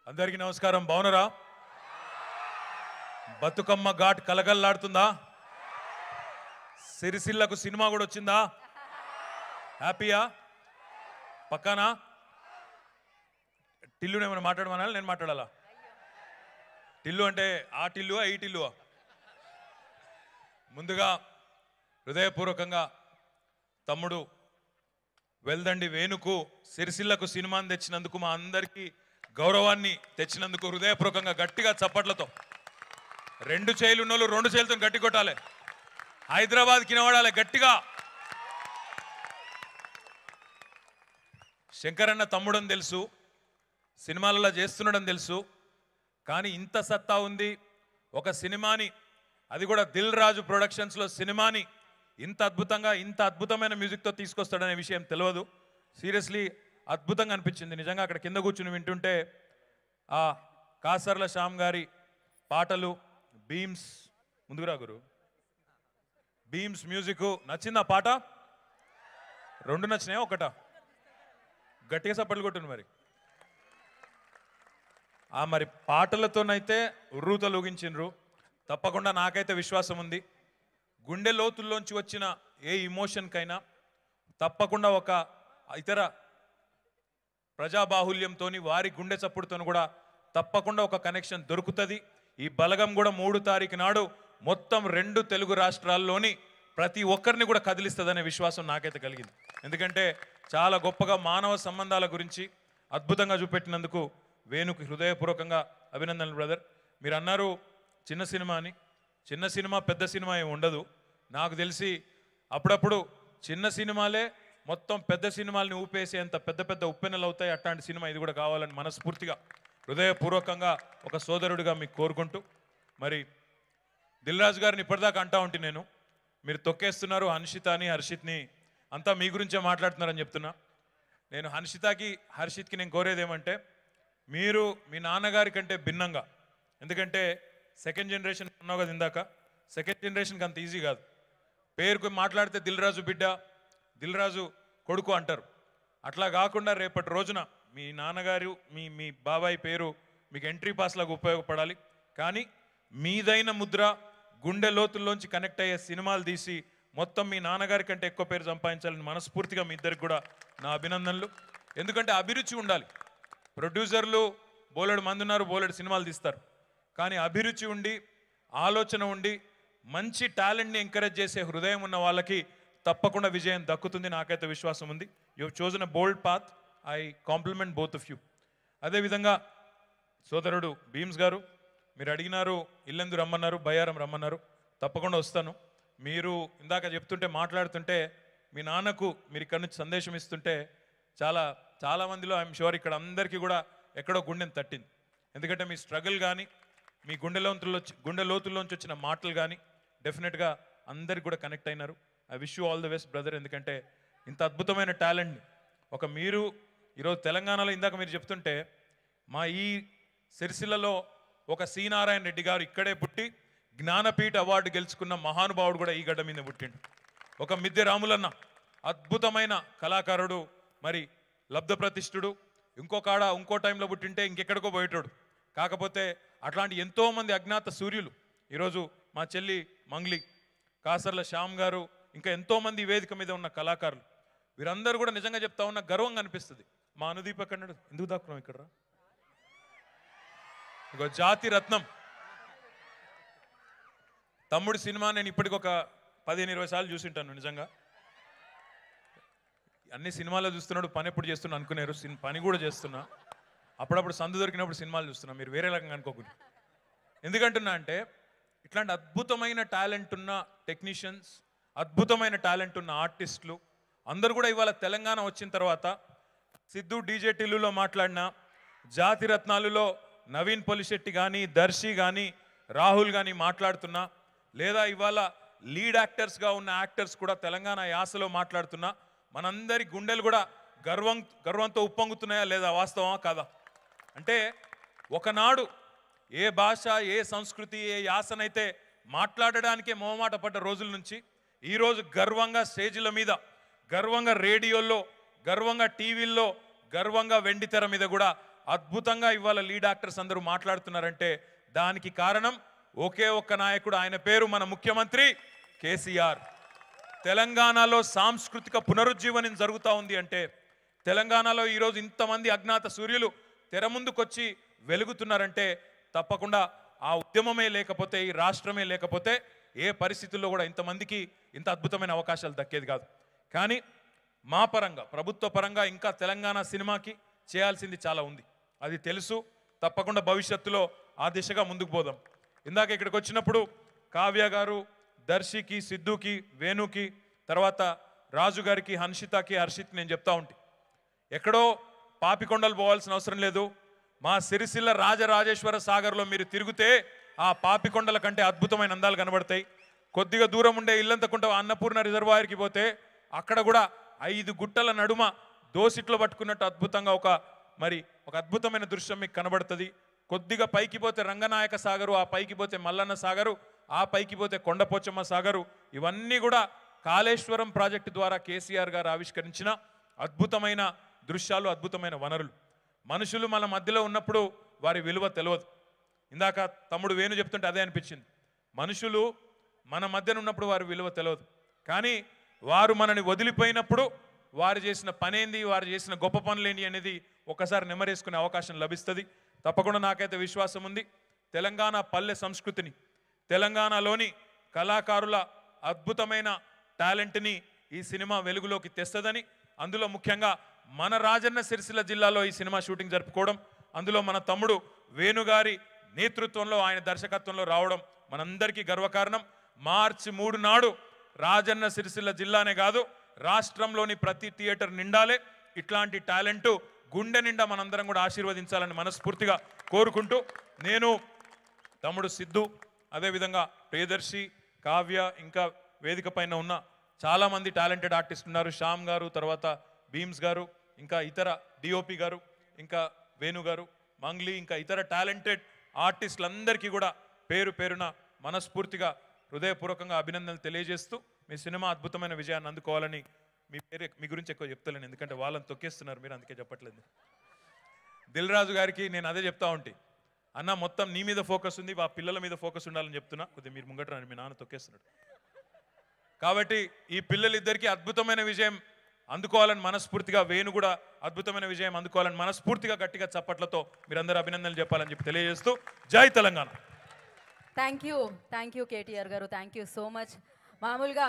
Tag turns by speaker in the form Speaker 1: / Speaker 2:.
Speaker 1: అందరికీ నమస్కారం. బాగున్నారా? బతుకమ్మ ఘాట్ కలగల్లాడుతుందా? సిరిసిల్లకు సినిమా కూడా వచ్చిందా? హ్యాపీయా? పక్కానా? టిల్లుని ఏమైనా మాట్లాడమనాలి, నేను మాట్లాడాలా? టిల్లు అంటే ఆ టిల్లువా ఈ టిల్లువా? ముందుగా హృదయపూర్వకంగా తమ్ముడు వెల్దండి వేణుకు సిరిసిల్లకు సినిమాని తెచ్చినందుకు, మా అందరికీ గౌరవాన్ని తెచ్చినందుకు హృదయపూర్వకంగా గట్టిగా చప్పట్లతో, రెండు చేయిలు ఉన్నోళ్ళు రెండు చేతులతో గట్టి కొట్టాలి. హైదరాబాద్ కినవాడాలి గట్టిగా. శంకరన్న తమ్ముడని తెలుసు, సినిమాలలో చేస్తున్నాడని తెలుసు, కానీ ఇంత సత్తా ఉంది ఒక సినిమాని, అది కూడా దిల్ రాజు ప్రొడక్షన్స్లో సినిమాని ఇంత అద్భుతంగా ఇంత అద్భుతమైన మ్యూజిక్తో తీసుకొస్తాడనే విషయం తెలియదు. సీరియస్లీ అద్భుతంగా అనిపించింది నిజంగా. అక్కడ కింద కూర్చుని వింటుంటే ఆ కాసర్ల శ్యామ్ గారి పాటలు, బీమ్స్, ముందుకురా గురు, బీమ్స్ మ్యూజిక్ నచ్చింది. ఆ పాట రెండు నచ్చినాయా ఒకటా? గట్టిగా సప్పట్లు కొట్టింది మరి. మరి పాటలతోనైతే ఉర్రూతలు ఊగించిండ్రు. తప్పకుండా నాకైతే విశ్వాసం ఉంది, గుండె లోతుల్లోంచి వచ్చిన ఏ ఇమోషన్కైనా తప్పకుండా ఒక ఇతర ప్రజాబాహుల్యంతో వారి గుండె చప్పుడుతో కూడా తప్పకుండా ఒక కనెక్షన్ దొరుకుతుంది. ఈ బలగం కూడా 3 తారీఖు నాడు మొత్తం 2 తెలుగు రాష్ట్రాల్లోని ప్రతి ఒక్కరిని కూడా కదిలిస్తుందనే విశ్వాసం నాకైతే కలిగింది. ఎందుకంటే చాలా గొప్పగా మానవ సంబంధాల గురించి అద్భుతంగా చూపెట్టినందుకు వేణుకు హృదయపూర్వకంగా అభినందనలు బ్రదర్. మీరు అన్నారు చిన్న సినిమా అని. చిన్న సినిమా పెద్ద సినిమా ఏమి ఉండదు. నాకు తెలిసి అప్పుడప్పుడు చిన్న సినిమాలే మొత్తం పెద్ద సినిమాలని ఊపేసేంత పెద్ద పెద్ద ఉప్పెనలు అవుతాయి. అట్లాంటి సినిమా ఇది కూడా కావాలని మనస్ఫూర్తిగా హృదయపూర్వకంగా ఒక సోదరుడిగా మీకు కోరుకుంటూ, మరి దిల్ రాజు గారిని ఇప్పటిదాకా అంటా ఉంటే నేను, మీరు తొక్కేస్తున్నారు హన్షితాని హర్షిత్ని, అంతా మీ గురించే మాట్లాడుతున్నారని చెప్తున్నా. నేను హన్షితాకి హర్షిత్కి నేను కోరేది ఏమంటే, మీరు మీ నాన్నగారి కంటే భిన్నంగా, ఎందుకంటే సెకండ్ జనరేషన్ అన్నావు కదా ఇందాక, సెకండ్ జనరేషన్కి అంత ఈజీ కాదు. పేరుకు మాట్లాడితే దిల్ రాజు బిడ్డ, దిల్ రాజు కొడుకు అంటారు. అట్లా కాకుండా రేపటి రోజున మీ నాన్నగారు మీ బాబాయ్ పేరు మీకు ఎంట్రీ పాస్ లాగా ఉపయోగపడాలి. కానీ మీదైన ముద్ర, గుండె లోతుల్లోంచి కనెక్ట్ అయ్యే సినిమాలు తీసి మొత్తం మీ నాన్నగారి కంటే ఎక్కువ పేరు సంపాదించాలని మనస్ఫూర్తిగా మీ ఇద్దరికి కూడా నా అభినందనలు. ఎందుకంటే అభిరుచి ఉండాలి. ప్రొడ్యూసర్లు బోలెడు మంది ఉన్నారు, బోలెడు సినిమాలు తీస్తారు. కానీ అభిరుచి ఉండి, ఆలోచన ఉండి, మంచి టాలెంట్ని ఎంకరేజ్ చేసే హృదయం ఉన్న వాళ్ళకి తప్పకుండా విజయం దక్కుతుంది. నాకైతే విశ్వాసం ఉంది. You have chosen a bold path. I compliment both of you. అదేవిధంగా సోదరుడు భీమ్స్ గారు, మీరు అడిగినారు ఇల్లెందు రమ్మన్నారు, బయ్యారం రమ్మన్నారు. తప్పకుండా వస్తాను. మీరు ఇందాక చెప్తుంటే మాట్లాడుతుంటే మీ నాన్నకు మీరు ఇక్కడ నుంచి సందేశం ఇస్తుంటే చాలా మందిలో ఐఎమ్ షూర్ ఇక్కడ అందరికీ కూడా ఎక్కడో గుండెని తట్టింది. ఎందుకంటే మీ స్ట్రగుల్ కానీ, మీ గుండె లోతుల్లోంచి వచ్చిన మాటలు కానీ డెఫినెట్గా అందరికి కూడా కనెక్ట్ అయినారు. I wish you all the best brother. ఎందుకంటే ఇంత అద్భుతమైన టాలెంట్ని ఒక మీరు ఈరోజు తెలంగాణలో ఇందాక మీరు చెప్తుంటే, మా ఈ సిరిసిల్లలో ఒక సి నారాయణ రెడ్డి గారు ఇక్కడే పుట్టి జ్ఞానపీఠ అవార్డు గెలుచుకున్న మహానుభావుడు కూడా ఈ గడ్డ మీద పుట్టిండు. ఒక మిద్దె రాములన్న అద్భుతమైన కళాకారుడు, మరి లబ్ధ ప్రతిష్ఠుడు. ఇంకో టైంలో పుట్టింటే ఇంకెక్కడికో పోయేటోడు. కాకపోతే అట్లాంటి ఎంతోమంది అజ్ఞాత సూర్యులు ఈరోజు మా చెల్లి మంగ్లీ, కాసర్ల శ్యామ్ గారు, ఇంకా ఎంతోమంది వేదిక మీద ఉన్న కళాకారులు, వీరందరూ కూడా నిజంగా చెప్తా ఉన్న గర్వంగా అనిపిస్తుంది. మా అనుదీప్ అన్నాడు, ఎందుకు దాక్కున్నాం ఇక్కడ, ఇంకో జాతి రత్నం తమ్ముడి సినిమా నేను ఇప్పటికి ఒక 15-20 సార్లు చూసింటాను. నిజంగా అన్ని సినిమాలో చూస్తున్నాడు, పని ఎప్పుడు చేస్తున్నా అనుకున్నారు, పని కూడా చేస్తున్నా. అప్పుడప్పుడు సందు దొరికినప్పుడు సినిమాలు చూస్తున్నా. మీరు వేరే రకంగా అనుకోకూడదు. ఎందుకంటున్నా అంటే ఇట్లాంటి అద్భుతమైన టాలెంట్ ఉన్న టెక్నీషియన్స్, అద్భుతమైన టాలెంట్ ఉన్న ఆర్టిస్టులు అందరూ కూడా ఇవాళ తెలంగాణ వచ్చిన తర్వాత సిద్ధు డీజే టిల్లులో మాట్లాడిన జాతి రత్నాలులో నవీన్ పొలిశెట్టి కానీ, దర్శి కానీ, రాహుల్ కానీ మాట్లాడుతున్నా, లేదా ఇవాళ లీడ్ యాక్టర్స్గా ఉన్న యాక్టర్స్ కూడా తెలంగాణ యాసలో మాట్లాడుతున్నా, మనందరి గుండెలు కూడా గర్వంతో ఉప్పొంగుతున్నాయా లేదా? వాస్తవమా కాదా? అంటే ఒకనాడు ఏ భాష, ఏ సంస్కృతి, ఏ యాసనైతే మాట్లాడడానికే మొహమాట పడ్డ రోజుల నుంచి ఈరోజు గర్వంగా స్టేజ్ల మీద, గర్వంగా రేడియోల్లో, గర్వంగా టీవీల్లో, గర్వంగా వెండి తెర మీద కూడా అద్భుతంగా ఇవాళ లీడ్ యాక్టర్స్ అందరూ మాట్లాడుతున్నారంటే దానికి కారణం ఒకే ఒక్క నాయకుడు, ఆయన పేరు మన ముఖ్యమంత్రి కేసీఆర్. తెలంగాణలో సాంస్కృతిక పునరుజ్జీవనం జరుగుతూ ఉంది అంటే, తెలంగాణలో ఈరోజు ఇంతమంది అజ్ఞాత సూర్యులు తెర ముందుకొచ్చి వెలుగుతున్నారంటే తప్పకుండా ఆ ఉద్యమమే లేకపోతే, ఈ రాష్ట్రమే లేకపోతే ఏ పరిస్థితుల్లో కూడా ఇంతమందికి ఇంత అద్భుతమైన అవకాశాలు దక్కేది కాదు. కానీ మా పరంగా, ప్రభుత్వ పరంగా ఇంకా తెలంగాణ సినిమాకి చేయాల్సింది చాలా ఉంది, అది తెలుసు. తప్పకుండా భవిష్యత్తులో ఆ దిశగా ముందుకు పోదాం. ఇందాక ఇక్కడికి వచ్చినప్పుడు కావ్య గారు, దర్శికి, సిద్ధుకి, వేణుకి, తర్వాత రాజు గారికి, హన్షితకి, హర్షిత్కి నేను చెప్తా ఉంటే, ఎక్కడో పాపికొండలు పోవాల్సిన అవసరం లేదు. మా సిరిసిల్ల రాజరాజేశ్వర సాగర్లో మీరు తిరిగితే ఆ పాపికొండల కంటే అద్భుతమైన అందాలు కనబడతాయి. కొద్దిగా దూరం ఉండే ఇల్లంతకుంట అన్నపూర్ణ రిజర్వాయర్కి పోతే అక్కడ కూడా 5 గుట్టల నడుమ దోసిట్లో పట్టుకున్నట్టు అద్భుతంగా ఒక అద్భుతమైన దృశ్యం మీకు కనబడుతుంది. కొద్దిగా పైకి పోతే రంగనాయక సాగరు, ఆ పైకి పోతే మల్లన్న సాగరు, ఆ పైకి పోతే కొండపోచమ్మ సాగరు. ఇవన్నీ కూడా కాళేశ్వరం ప్రాజెక్టు ద్వారా కేసీఆర్ గారు ఆవిష్కరించిన అద్భుతమైన దృశ్యాలు, అద్భుతమైన వనరులు. మనుషులు మన మధ్యలో ఉన్నప్పుడు వారి విలువ తెలియదు. ఇందాక తమ్ముడు వేణు చెప్తుంటే అదే అనిపించింది. మనుషులు మన మధ్యన ఉన్నప్పుడు వారి విలువ తెలియదు, కానీ వారు మనని వదిలిపోయినప్పుడు వారు చేసిన పనేంది, వారు చేసిన గొప్ప పనులేంటి అనేది ఒకసారి నెమరేసుకునే అవకాశం లభిస్తుంది. తప్పకుండా నాకైతే విశ్వాసం ఉంది, తెలంగాణ పల్లె సంస్కృతిని, తెలంగాణలోని కళాకారుల అద్భుతమైన టాలెంట్ని ఈ సినిమా వెలుగులోకి తెస్తుందని, అందులో ముఖ్యంగా మన రాజన్న సిరిసిల్ల జిల్లాలో ఈ సినిమా షూటింగ్ జరుపుకోవడం, అందులో మన తమ్ముడు వేణుగారి నేతృత్వంలో, ఆయన దర్శకత్వంలో రావడం మనందరికీ గర్వకారణం. మార్చి 3 నాడు రాజన్న సిరిసిల్ల జిల్లానే కాదు, రాష్ట్రంలోని ప్రతి థియేటర్ నిండాలే ఇట్లాంటి టాలెంట్ గుండె నిండా మనందరం కూడా ఆశీర్వదించాలని మనస్ఫూర్తిగా కోరుకుంటూ, నేను తమ్ముడు సిద్ధు, అదేవిధంగా ప్రియదర్శి, కావ్య, ఇంకా వేదిక పైన ఉన్న చాలామంది టాలెంటెడ్ ఆర్టిస్ట్ ఉన్నారు. శ్యామ్ గారు, తర్వాత భీమ్స్ గారు, ఇంకా ఇతర డిఓపి గారు, ఇంకా వేణు గారు, మంగ్లీ, ఇంకా ఇతర టాలెంటెడ్ ఆర్టిస్టులందరికీ కూడా పేరు పేరున మనస్ఫూర్తిగా హృదయపూర్వకంగా అభినందనలు తెలియజేస్తూ, మీ సినిమా అద్భుతమైన విజయాన్ని అందుకోవాలని, మీ గురించి ఎక్కువ చెప్తలేను ఎందుకంటే వాళ్ళని తొక్కేస్తున్నారు మీరు, అందుకే చెప్పట్లేదు. దిల్ రాజు గారికి నేను అదే చెప్తా ఉంటే, అన్న మొత్తం నీ మీద ఫోకస్ ఉంది, ఆ పిల్లల మీద ఫోకస్ ఉండాలని చెప్తున్నా. కొద్దిగా మీరు ముంగట మీ నాన్న తొక్కేస్తున్నాడు. కాబట్టి ఈ పిల్లలిద్దరికీ అద్భుతమైన విజయం అందుకోవాలని మనస్ఫూర్తిగా, వేణు కూడా అద్భుతమైన విజయం అందుకోవాలని మనస్ఫూర్తిగా గట్టిగా చప్పట్లతో మీరందరూ అభినందనలు చెప్పాలని చెప్పి తెలియజేస్తూ, జై తెలంగాణ.
Speaker 2: థ్యాంక్ యూ కేటీఆర్ గారు, థ్యాంక్ యూ సో మచ్. మామూలుగా